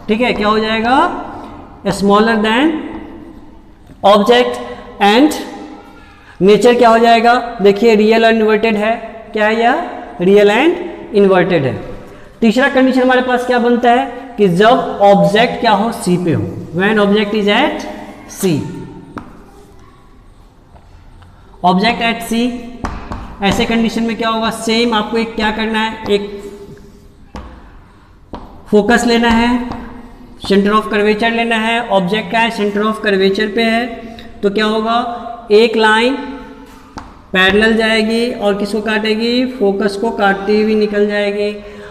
ठीक है, क्या हो जाएगा, smaller than object. And nature क्या हो जाएगा, देखिए रियल एंड इन्वर्टेड है। क्या है यह, रियल एंड इन्वर्टेड है। तीसरा कंडीशन हमारे पास क्या बनता है कि जब ऑब्जेक्ट क्या हो, सी पे हो, when object is at C. Object at C, ऐसे कंडीशन में क्या होगा, सेम आपको एक क्या करना है, एक फोकस लेना है, सेंटर ऑफ कर्वेचर लेना है। ऑब्जेक्ट क्या है, सेंटर ऑफ कर्वेचर पे है। तो क्या होगा, एक लाइन पैरेलल जाएगी और किसको काटेगी, फोकस को काटती हुई निकल जाएगी।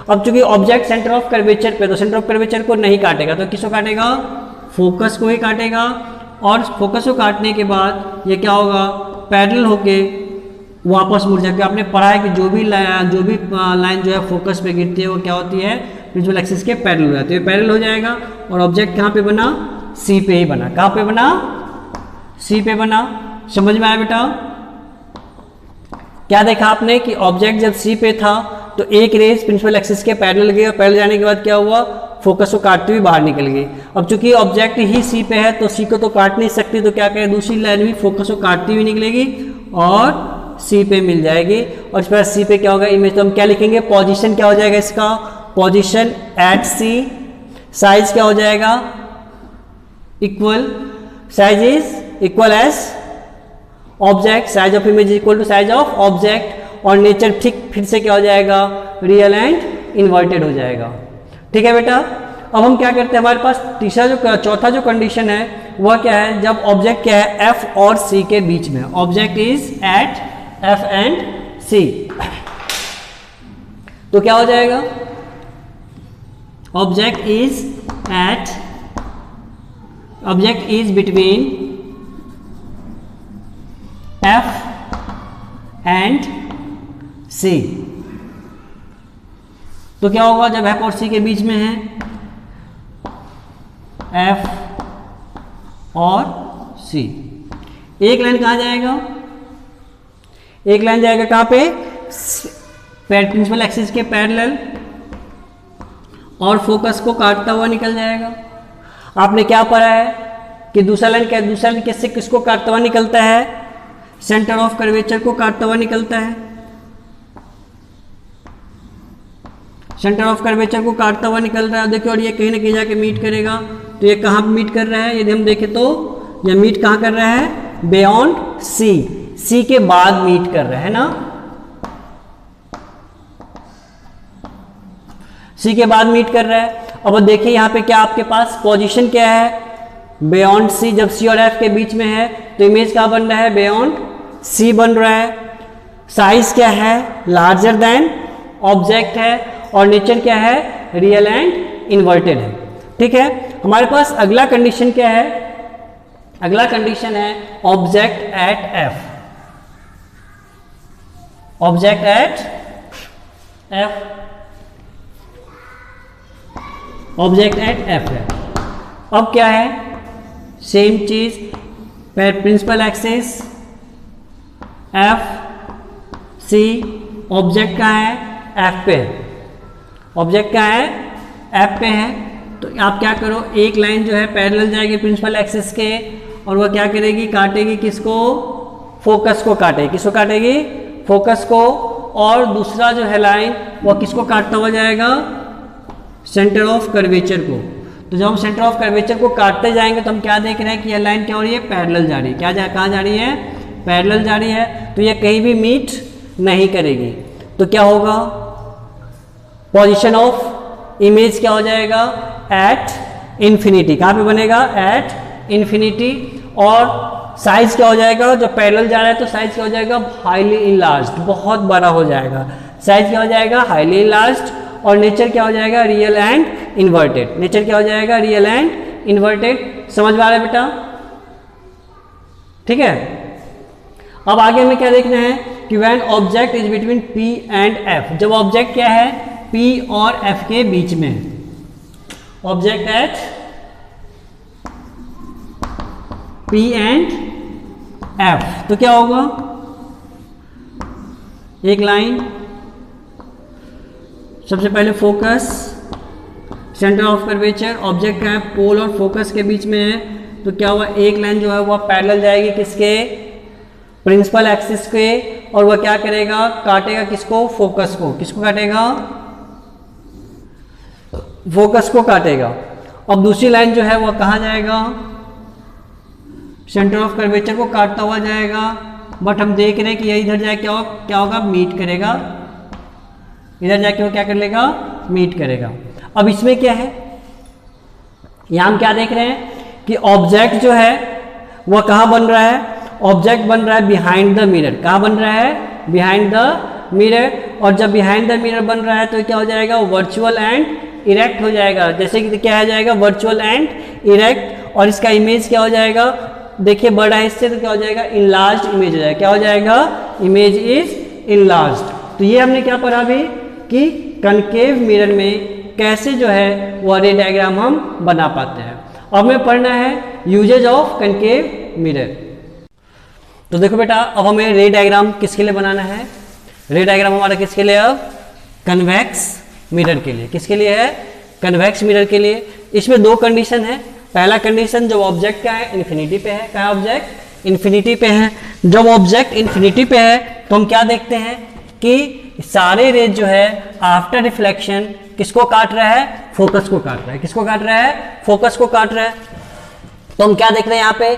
अब चूंकि ऑब्जेक्ट सेंटर ऑफ कर्वेचर पे, तो सेंटर ऑफ कर्वेचर को नहीं काटेगा, तो किसको काटेगा, फोकस को ही काटेगा। और फोकस को काटने के बाद ये क्या होगा, पैरेलल होके वापस मुड़ जाएगा। आपने पढ़ा है कि जो भी लाइन जो है फोकस पे गिरती है वो क्या होती है, प्रिंसिपल एक्सिस के पैरेलल हो जाती है। पैरेलल हो जाएगा और ऑब्जेक्ट कहाँ पे बना, सी पे ही बना। कहाँ पे बना, सी पे बना। समझ में आया बेटा, क्या देखा आपने कि ऑब्जेक्ट जब सी पे था तो एक रेज प्रिंसिपल एक्सिस के पैरेलल गई, और पैरेलल जाने के बाद क्या हुआ, फोकस को काटते हुए बाहर निकल गई। अब चूंकि ऑब्जेक्ट ही सी पे है तो सी को तो काट नहीं सकती, तो क्या करें, दूसरी लाइन भी फोकस को काटती हुई निकलेगी और सी पे मिल जाएगी। और इस पर सी पे क्या होगा, इमेज। तो हम क्या लिखेंगे, पोजीशन क्या हो जाएगा इसका, पोजीशन एट सी। साइज क्या हो जाएगा, equal, size is equal as object, size of image equal to size of object. और नेचर ठीक फिर से क्या हो जाएगा, रियल एंड इन्वर्टेड हो जाएगा। ठीक है बेटा। अब हम क्या करते हैं, हमारे पास चौथा जो कंडीशन है वह क्या है, जब ऑब्जेक्ट क्या है एफ और सी के बीच में, object is at F and C, तो क्या हो जाएगा, object is between F and C. तो क्या होगा जब एफ और सी के बीच में है, एफ और सी, एक लाइन कहाँ जाएगा, एक लाइन जाएगा कहाँ पे, प्रिंसिपल एक्सिस के पैरेलल और फोकस को काटता हुआ निकल जाएगा। आपने क्या पढ़ा है कि दूसरा लाइन क्या है, दूसरा लाइन किससे किसको काटता हुआ निकलता है, सेंटर ऑफ कर्वेचर को काटता हुआ निकलता है, सेंटर ऑफ कर्वेचर को काटता हुआ निकल रहा है। देखिए और ये कहीं ना कहीं जाके मीट करेगा, तो ये कहाँ मीट कर रहा है, यदि हम देखें तो ये मीट कहाँ कर रहा है, बियॉन्ड सी, सी के बाद मीट कर रहा है ना, सी के बाद मीट कर रहा है। अब देखिए यहाँ पे क्या आपके पास पोजीशन क्या है, बियॉन्ड सी, जब सी और एफ के बीच में है तो इमेज क्या बन रहा है, बियॉन्ड सी बन रहा है। साइज क्या है, लार्जर देन ऑब्जेक्ट है, और नेचर क्या है, रियल एंड इन्वर्टेड है। ठीक है। हमारे पास अगला कंडीशन क्या है, अगला कंडीशन है object at F, object at F, object at F है। अब क्या है, सेम चीज, principal axis F C, object का है एफ पे, ऑब्जेक्ट का है एफ पे है, तो आप क्या करो, एक लाइन जो है पैरेलल जाएगी प्रिंसिपल एक्सिस के, और वह क्या करेगी, काटेगी किसको, फोकस को काटेगी, किसको काटेगी, फोकस को, और दूसरा जो है लाइन वह किसको काटता हुआ जाएगा, सेंटर ऑफ कर्वेचर को। तो जब हम सेंटर ऑफ कर्वेचर को काटते जाएंगे तो हम क्या देख रहे हैं कि यह लाइन क्या हो रही है, पैरेलल जा रही है, कहाँ जा रही है, पैरेलल जा रही है, तो यह कहीं भी मीट नहीं करेगी। तो क्या होगा, पोजीशन ऑफ इमेज क्या हो जाएगा, एट इन्फिनिटी, कहाँ पे बनेगा, एट इन्फिनिटी, और साइज क्या हो जाएगा, जो पैरेलल जा रहा है तो साइज क्या हो जाएगा, हाईली इनलार्ज्ड, बहुत बड़ा हो जाएगा, साइज क्या हो जाएगा, हाईली इनलार्ज्ड, और नेचर क्या हो जाएगा, रियल एंड इन्वर्टेड, नेचर क्या हो जाएगा, रियल एंड इन्वर्टेड। समझ में आ रहा है बेटा। ठीक है। अब आगे हमें क्या देखना है कि when object is between P and F, जब ऑब्जेक्ट क्या है P और F के बीच में, object at P and F, तो क्या होगा, एक लाइन, सबसे पहले focus, centre of curvature, object का है पोल और फोकस के बीच में है, तो क्या हुआ, एक लाइन जो है वह पैरेलल जाएगी किसके, प्रिंसिपल एक्सिस के, और वह क्या करेगा, काटेगा किसको, फोकस को, किसको काटेगा, फोकस को काटेगा। अब दूसरी लाइन जो है वह कहाँ जाएगा, सेंटर ऑफ कर्वेचर को काटता हुआ जाएगा, बट हम देख रहे हैं कि यह इधर जाए क्या होगा, मीट करेगा, इधर जाके वो क्या कर लेगा, मीट करेगा। अब इसमें क्या है, यहां हम क्या देख रहे हैं कि ऑब्जेक्ट जो है वह कहाँ बन रहा है, ऑब्जेक्ट बन रहा है बिहाइंड द मिरर, कहाँ बन रहा है, बिहाइंड द मिरर, और जब बिहाइंड द मिरर बन रहा है तो क्या हो जाएगा, वर्चुअल एंड इरेक्ट हो जाएगा, जैसे कि क्या आ जाएगा, वर्चुअल एंड इरेक्ट, और इसका इमेज क्या हो जाएगा, देखिए बड़ा है इससे, तो क्या हो जाएगा, इनलार्ज्ड इमेज हो जाएगा, क्या हो जाएगा, इमेज इज इनलार्ज्ड। तो ये हमने क्या पढ़ा अभी कि कनकेव मिरर में कैसे जो है वो रे डायग्राम हम बना पाते हैं। अब हमें पढ़ना है यूजेज ऑफ कनकेव मिरर। तो देखो बेटा, अब हमें रे डायग्राम किसके लिए बनाना है, रे डायग्राम हमारा किसके लिए, अब कन्वेक्स मिरर के लिए, किसके लिए है, कन्वेक्स मिरर के लिए। इसमें दो कंडीशन है, पहला कंडीशन जब ऑब्जेक्ट क्या है, इन्फिनिटी पे है, क्या ऑब्जेक्ट इन्फिनिटी पे है, जब ऑब्जेक्ट इन्फिनिटी पे है तो हम क्या देखते हैं कि सारे रेज जो है आफ्टर रिफ्लेक्शन किसको काट रहा है, फोकस को काट रहा है, किसको काट रहा है, फोकस को काट रहा है। तो हम क्या देख रहे हैं यहाँ पे,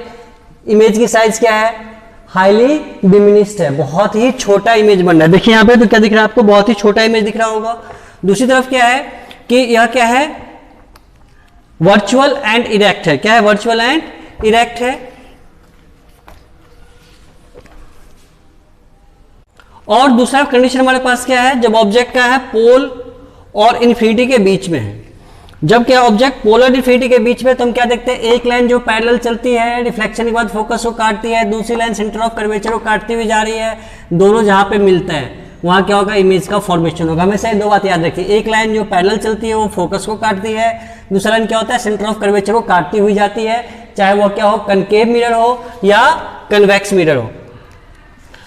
इमेज की साइज क्या है, हाईली डिमिनिस्ड है, बहुत ही छोटा इमेज बन रहा है। देखिए यहाँ पे तो क्या दिख रहा है आपको, बहुत ही छोटा इमेज दिख रहा होगा। दूसरी तरफ क्या है कि यह क्या है, वर्चुअल एंड इरेक्ट है। क्या है, वर्चुअल एंड इरेक्ट है। और दूसरा कंडीशन हमारे पास क्या है, जब ऑब्जेक्ट का है पोल और इन्फिनिटी के बीच में है। जब क्या ऑब्जेक्ट पोल और इन्फिनिटी के बीच में, तो हम क्या देखते हैं, एक लाइन जो पैरेलल चलती है रिफ्लेक्शन के बाद फोकस को काटती है, दूसरी लाइन सेंटर ऑफ कर्वेचर को काटती हुई जा रही है। दोनों जहां पे मिलते हैं वहां क्या होगा, इमेज का फॉर्मेशन होगा। हमेशा ये दो बात याद रखिए, एक लाइन जो पैरेलल चलती है वो फोकस को काटती है, दूसरा लाइन क्या होता है, सेंटर ऑफ कर्वेचर को काटती हुई जाती है, चाहे वो क्या हो, कनकेव मिरर हो या कन्वेक्स मिरर हो।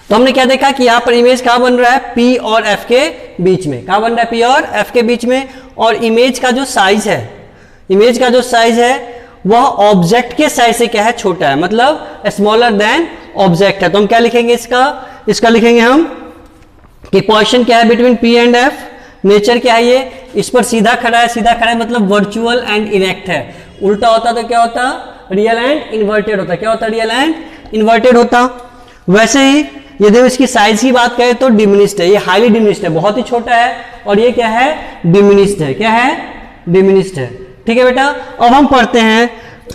तो हमने क्या देखा कि यहाँ पर इमेज कहाँ बन रहा है, P और F के बीच में। कहाँ बन रहा है, P और F के बीच में। और इमेज का जो साइज है, इमेज का जो साइज है वह ऑब्जेक्ट के साइज से क्या है, छोटा है, मतलब स्मॉलर देन ऑब्जेक्ट है। तो हम क्या लिखेंगे इसका लिखेंगे हम कि पोजीशन क्या है between P and F, nature क्या है ये, इस पर सीधा खड़ा है, सीधा खड़ा है मतलब वर्चुअल एंड इरेक्ट है। उल्टा होता तो क्या होता, रियल एंड इन्वर्टेड होता। क्या होता, रियल एंड इन्वर्टेड होता। वैसे ही यदि इसकी साइज की बात करें तो डिमिनिस्ड है, ये हाईली डिमिनिस्ड है, बहुत ही छोटा है। और ये क्या है, डिमिनिस्ड है। क्या है, डिमिनिस्ड है। ठीक है बेटा, अब हम पढ़ते हैं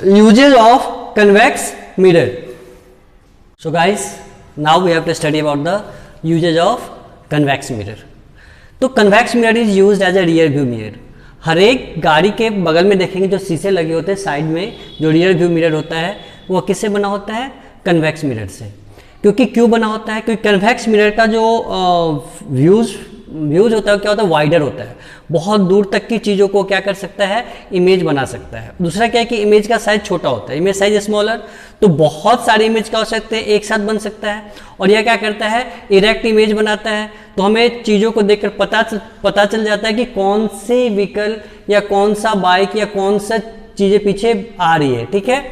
uses of convex mirror. So guys, now we have to study about the uses of convex mirror. तो convex mirror is used as a rear view mirror. हर एक गाड़ी के बगल में देखेंगे जो शीशे लगे होते हैं साइड में, जो रियर व्यू मिरर होता है वो किससे बना होता है, कन्वेक्स मिरर से। क्योंकि क्यों बना होता है, क्योंकि कन्वेक्स मिरर का जो व्यूज होता है क्या होता है, वाइडर होता है, बहुत दूर तक की चीज़ों को क्या कर सकता है, इमेज बना सकता है। दूसरा क्या है कि इमेज का साइज छोटा होता है, इमेज साइज स्मॉलर, तो बहुत सारे इमेज का हो सकते हैं, एक साथ बन सकता है। और यह क्या करता है, इरेक्ट इमेज बनाता है। तो हमें चीज़ों को देखकर पता चल जाता है कि कौन सी व्हीकल या कौन सा बाइक या कौन सा चीज़ें पीछे आ रही है। ठीक है,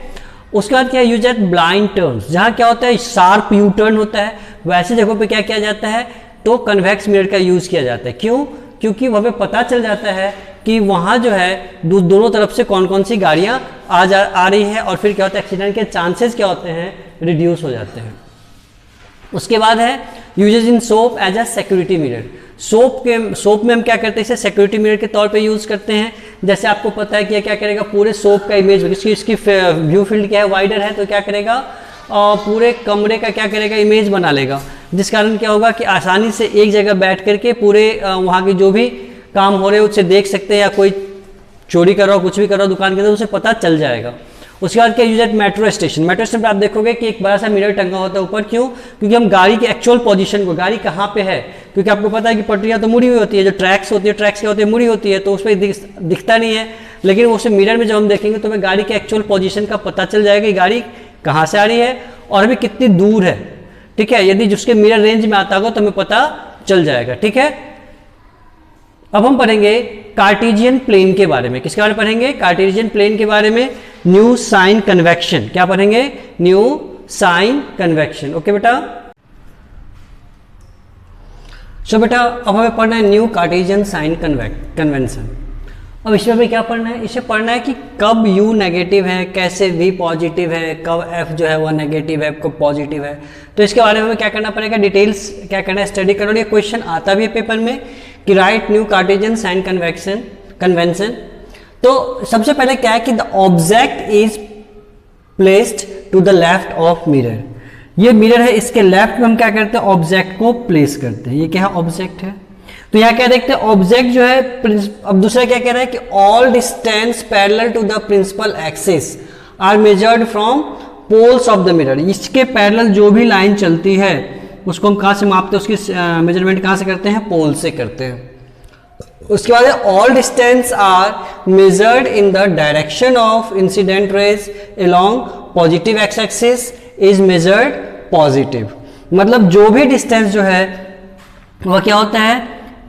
उसके बाद क्या यूज एट ब्लाइंड टर्न्स, जहाँ क्या होता है शार्प यू टर्न होता है, वैसे जगहों पे क्या किया जाता है, तो कन्वेक्स मिरर का यूज किया जाता है। क्यों, क्योंकि वह हमें पता चल जाता है कि वहाँ जो है दोनों तरफ से कौन कौन सी गाड़ियाँ आ रही है, और फिर क्या होता है, एक्सीडेंट के चांसेस क्या होते हैं, रिड्यूस हो जाते हैं। उसके बाद है uses in shop as a security mirror. Shop में हम क्या करते हैं, इसे सिक्योरिटी मिरर के तौर पे यूज करते हैं। जैसे आपको पता है कि क्या करेगा, पूरे सोप का इमेज, इसकी व्यू फील्ड क्या है, वाइडर है, तो क्या करेगा, पूरे कमरे का क्या करेगा, इमेज बना लेगा। जिस कारण क्या होगा कि आसानी से एक जगह बैठ करके पूरे वहाँ के जो भी काम हो रहे हैं उससे देख सकते हैं, या कोई चोरी कर रहा हो, कुछ भी कर रहा हो दुकान के अंदर, उसे पता चल जाएगा। उसके बाद क्या use at metro station. Metro station पर आप देखोगे कि एक बड़ा सा मिरर टंगा होता है ऊपर। क्यों, क्योंकि हम गाड़ी की एक्चुअल पोजीशन को, गाड़ी कहाँ पे है, क्योंकि आपको पता है कि पटरियाँ तो मुड़ी हुई होती है, जो ट्रैक्स होती है, ट्रैक्स क्या होती है, मुड़ी होती है, तो उस पर दिखता नहीं है। लेकिन उसे मिरर में जब हम देखेंगे तो हमें गाड़ी की एक्चुअल पोजीशन का पता चल जाएगा कि गाड़ी कहाँ से आ रही है और अभी कितनी दूर है। ठीक है, यदि जिसके मिरर रेंज में आता होगा तो हमें पता चल जाएगा। ठीक है, अब हम पढ़ेंगे कार्टेशियन प्लेन के बारे में। किसके बारे में पढ़ेंगे, कार्टेशियन प्लेन के बारे में। न्यू साइन कन्वेक्शन, क्या पढ़ेंगे, न्यू साइन कन्वेक्शन। ओके बेटा, सो बेटा अब हमें पढ़ना है न्यू कार्टेशियन साइन कन्वेंशन। अब इसमें भी क्या पढ़ना है, इसे पढ़ना है कि कब U नेगेटिव है, कैसे V पॉजिटिव है, कब F जो है वह नेगेटिव है, कब पॉजिटिव है। तो इसके बारे में हमें क्या करना पड़ेगा, डिटेल्स क्या करना है, स्टडी करो। ये क्वेश्चन आता भी है पेपर में कि write new Cartesian sign convention. तो सबसे पहले क्या है कि the object is placed to the left of mirror. ये मिरर है, इसके लेफ्ट में हम क्या करते हैं, ऑब्जेक्ट को प्लेस करते हैं। ये क्या है, ऑब्जेक्ट है। तो यहाँ क्या देखते हैं, ऑब्जेक्ट जो है, अब दूसरा क्या कह रहा है कि all distance parallel to the principal axis are measured from poles of the mirror. इसके पैरेलल जो भी लाइन चलती है उसको हम कहाँ से मापते हैं, उसकी मेजरमेंट कहाँ से करते हैं, पोल से करते हैं। उसके बाद all distance are measured in the direction of incident rays along positive X axis is measured positive. मतलब जो भी डिस्टेंस जो है वह क्या होता है,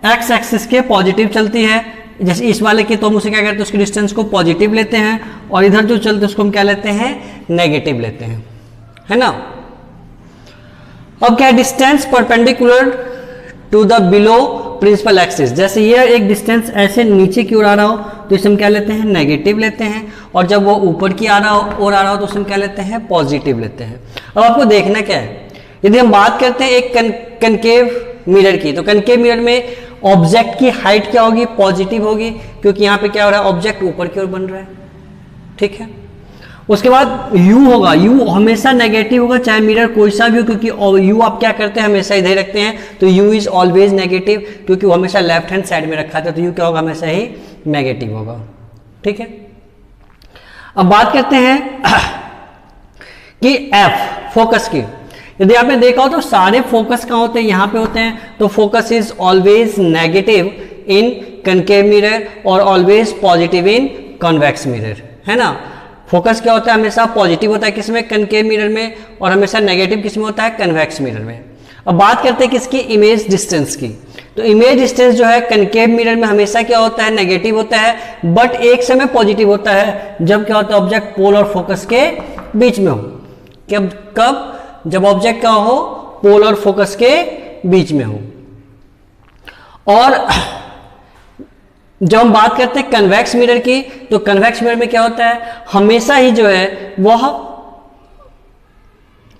एक्स एक्सिस के पॉजिटिव चलती है। जैसे इस वाले की तो हम उसे क्या करते हैं, उसके डिस्टेंस को पॉजिटिव लेते हैं, और इधर जो चलते हैं उसको हम क्या लेते हैं, नेगेटिव लेते हैं, है ना। अब क्या है, distance perpendicular to the below principal axis. जैसे ये एक डिस्टेंस ऐसे नीचे की ओर आ रहा हो तो इसे हम क्या लेते हैं, नेगेटिव लेते हैं, और जब वो ऊपर की आ रहा हो तो उसे हम क्या लेते हैं, पॉजिटिव लेते हैं। अब आपको देखना क्या है यदि हम बात करते हैं एक कनकेव मिरर की, तो कनकेव मिरर में ऑब्जेक्ट की हाइट क्या होगी, पॉजिटिव होगी, क्योंकि यहाँ पे क्या हो रहा है, ऑब्जेक्ट ऊपर की ओर बन रहा है, ठीक है। उसके बाद U होगा, U हमेशा नेगेटिव होगा, चाहे मिरर कोई सा भी हो, क्योंकि U आप क्या करते हैं, हमेशा इधर रखते हैं, तो U इज ऑलवेज नेगेटिव, क्योंकि वो हमेशा लेफ्ट हैंड साइड में रखा था, तो U क्या होगा, हमेशा ही नेगेटिव होगा, ठीक है। अब बात करते हैं कि F फोकस की। यदि आपने देखा हो तो सारे फोकस कहाँ होते हैं, यहाँ पे होते हैं, तो focus is always negative in concave mirror और always positive in convex mirror, है ना। फोकस क्या होता है, हमेशा पॉजिटिव होता है किसमें, कनकेव मिरर में, और हमेशा नेगेटिव किसमें होता है, कन्वेक्स मिरर में। अब बात करते हैं किसकी, इमेज डिस्टेंस की। तो इमेज डिस्टेंस जो है कनकेव मिरर में हमेशा क्या होता है, नेगेटिव होता है, बट एक समय पॉजिटिव होता है, जब क्या होता है, ऑब्जेक्ट पोल और फोकस के बीच में हो। कब, जब ऑब्जेक्ट क्या हो, पोल और फोकस के बीच में हो। और जब हम बात करते हैं कन्वेक्स मिरर की, तो कन्वेक्स मिरर में क्या होता है, हमेशा ही जो है वह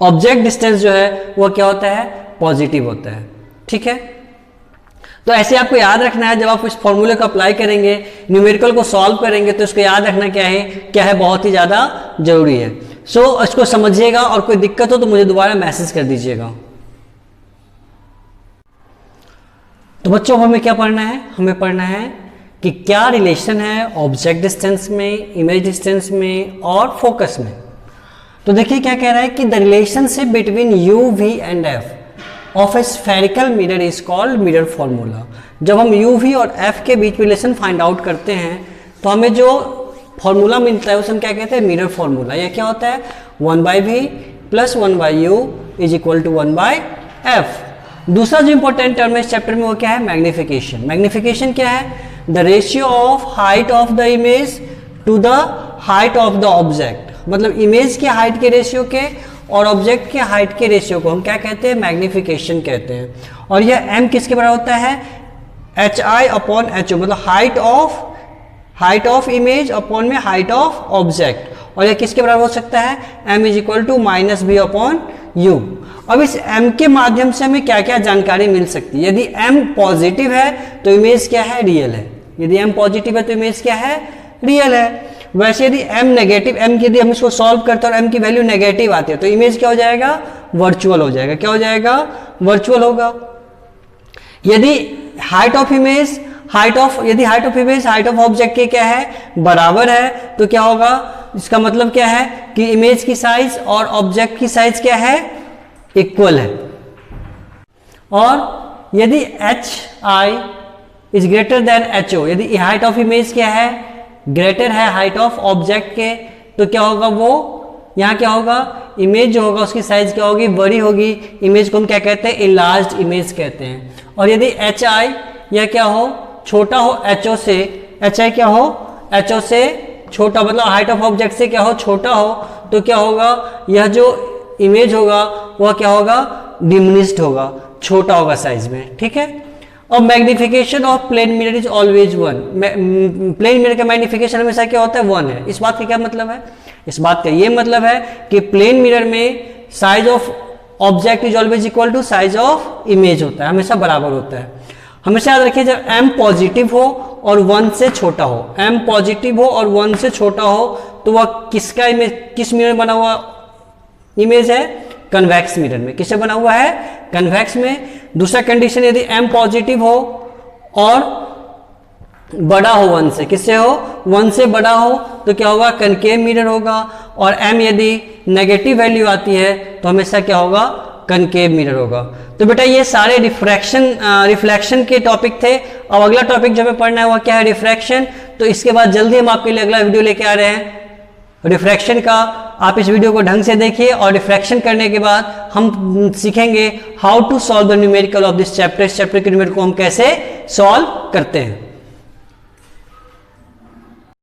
ऑब्जेक्ट डिस्टेंस जो है वह क्या होता है, पॉजिटिव होता है, ठीक है। तो ऐसे आपको याद रखना है, जब आप इस फॉर्मूले को अप्लाई करेंगे, न्यूमेरिकल को सॉल्व करेंगे, तो इसको याद रखना क्या है, बहुत ही ज्यादा जरूरी है। सो इसको समझिएगा, और कोई दिक्कत हो तो मुझे दोबारा मैसेज कर दीजिएगा। तो बच्चों हमें क्या पढ़ना है, हमें पढ़ना है कि क्या रिलेशन है ऑब्जेक्ट डिस्टेंस में, इमेज डिस्टेंस में और फोकस में। तो देखिए क्या कह रहा है कि the relationship between U, V and F of a spherical mirror is called mirror formula. जब हम यू, वी और एफ के बीच रिलेशन फाइंड आउट करते हैं, तो हमें जो फॉर्मूला मिलता है उसे हम क्या कहते हैं, मिरर फॉर्मूला। यह क्या होता है, 1/v plus 1/u is equal to 1/f। दूसरा जो इंपॉर्टेंट टर्म है इस चैप्टर में वो क्या है, मैग्निफिकेशन। मैग्निफिकेशन क्या है, the ratio of height of the image to the height of the object. मतलब इमेज की हाइट के रेशियो के और ऑब्जेक्ट के हाइट के रेशियो को हम क्या कहते हैं, मैग्निफिकेशन कहते हैं। और यह m किसके बराबर होता है, hi/ho, मतलब हाइट ऑफ इमेज अपॉन में हाइट ऑफ ऑब्जेक्ट। और यह किसके बराबर हो सकता है, m is equal to -v/u। अब इस m के माध्यम से हमें क्या क्या जानकारी मिल सकती है। यदि m पॉजिटिव है तो इमेज क्या है, रियल है। यदि m पॉजिटिव है तो इमेज क्या है, रियल है। वैसे यदि m नेगेटिव, m की यदि हम इसको सॉल्व करते हैं और m की वैल्यू नेगेटिव आती है, तो इमेज क्या हो जाएगा, वर्चुअल हो जाएगा। क्या हो जाएगा, वर्चुअल होगा। यदि height of image height of object के क्या है, बराबर है, तो क्या होगा, इसका मतलब क्या है कि इमेज की साइज और ऑब्जेक्ट की साइज क्या है, इक्वल है। और यदि hi is greater than ho, यदि हाइट ऑफ इमेज क्या है, ग्रेटर है हाइट ऑफ ऑब्जेक्ट के, तो क्या होगा, वो यहाँ क्या होगा, इमेज जो होगा उसकी साइज क्या होगी, बड़ी होगी। इमेज को हम क्या कहते हैं, इनलार्ज्ड इमेज कहते हैं। और यदि hi यह क्या हो, छोटा हो ho से, hi क्या हो, ho से छोटा, मतलब हाइट ऑफ ऑब्जेक्ट से क्या हो, छोटा हो, तो क्या होगा, यह जो इमेज होगा वह क्या होगा, डिमिनिश्ड होगा, छोटा होगा साइज में, ठीक है। और magnification of plane mirror is always 1। Plane mirror का मैग्निफिकेशन हमेशा क्या होता है, 1 है। इस बात का क्या मतलब है, इस बात का ये मतलब है कि प्लेन मिरर में size of object is always equal to size of image होता है, हमेशा बराबर होता है। हमेशा याद रखिए, जब m पॉजिटिव हो और 1 से छोटा हो, m पॉजिटिव हो और 1 से छोटा हो, तो वह किसका इमेज, किस मिरर बना हुआ इमेज है, कन्वेक्स मिरर में। किससे बना हुआ है, कन्वेक्स में। दूसरा कंडीशन, यदि m पॉजिटिव हो और बड़ा हो 1 से, किससे हो, 1 से बड़ा हो, तो क्या होगा, कनकेव मिरर होगा। और m यदि नेगेटिव वैल्यू आती है तो हमेशा क्या होगा, कनकेव मिरर होगा। तो बेटा ये सारे रिफ्लेक्शन के टॉपिक थे। अब अगला टॉपिक जो हमें पढ़ना है वो क्या है, रिफ्रैक्शन। तो इसके बाद जल्दी हम आपके लिए अगला वीडियो लेके आ रहे हैं रिफ्रैक्शन का। आप इस वीडियो को ढंग से देखिए, और रिफ्रैक्शन करने के बाद हम सीखेंगे how to solve the numerical of this chapter. इस चैप्टर के न्यूमेरिकल को हम कैसे सॉल्व करते हैं।